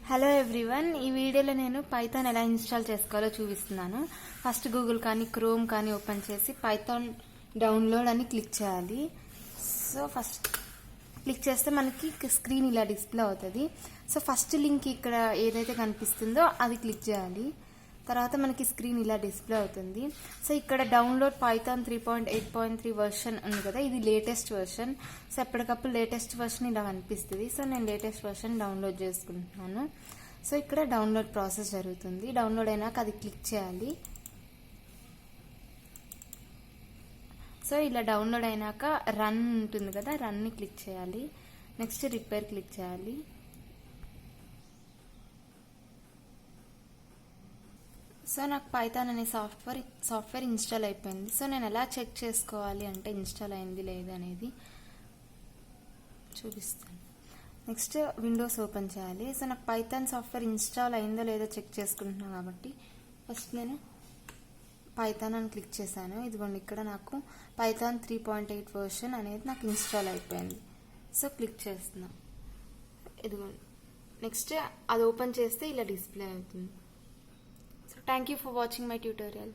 Hello everyone, ఈ వీడియోలో నేను పైథాన్ ఎలా ఇన్స్టాల్ చేసుకోవాలో చూపిస్తున్నాను. ఫస్ట్ గూగుల్ కానీ క్రోమ్ కానీ ఓపెన్ చేసి పైథాన్ డౌన్లోడ్ అని క్లిక్ చేయాలి. సో ఫస్ట్ క్లిక్ చేస్తే మనకి స్క్రీన్ ఇలా డిస్ప్లే అవుతుంది. సో ఫస్ట్ లింక్ ఇక్కడ ఏదైతే కనిపిస్తుందో అది క్లిక్ చేయాలి. తర్వాత మనకి స్క్రీన్ ఇలా డిస్ప్లే అవుతుంది. సో ఇక్కడ డౌన్లోడ్ పైథాన్ 3.8.3 వర్షన్ ఉంది కదా, ఇది లేటెస్ట్ వర్షన్. సో ఎప్పటికప్పుడు లేటెస్ట్ వర్షన్ ఇలా కనిపిస్తుంది. సో నేను లేటెస్ట్ వర్షన్ డౌన్లోడ్ చేసుకుంటున్నాను. సో ఇక్కడ డౌన్లోడ్ ప్రాసెస్ జరుగుతుంది. డౌన్లోడ్ అయినాక అది క్లిక్ చేయాలి. సో ఇలా డౌన్లోడ్ అయినాక రన్ ఉంటుంది కదా, రన్ని క్లిక్ చేయాలి. నెక్స్ట్ రిపేర్ క్లిక్ చేయాలి. సో నాకు పైథాన్ అనే సాఫ్ట్వేర్ ఇన్స్టాల్ అయిపోయింది. సో నేను ఎలా చెక్ చేసుకోవాలి అంటే ఇన్స్టాల్ అయింది లేదా అనేది చూపిస్తాను. నెక్స్ట్ విండోస్ ఓపెన్ చేయాలి. సో నాకు పైథాన్ సాఫ్ట్వేర్ ఇన్స్టాల్ అయిందో లేదో చెక్ చేసుకుంటున్నాను కాబట్టి ఫస్ట్ నేను పైథాన్ అని క్లిక్ చేశాను. ఇదిగోండి, ఇక్కడ నాకు పైథాన్ 3.8 వర్షన్ అనేది నాకు ఇన్స్టాల్ అయిపోయింది. సో క్లిక్ చేస్తున్నాను. ఇదిగోండి, నెక్స్ట్ అది ఓపెన్ చేస్తే ఇలా డిస్ప్లే అవుతుంది. So thank you for watching my tutorial.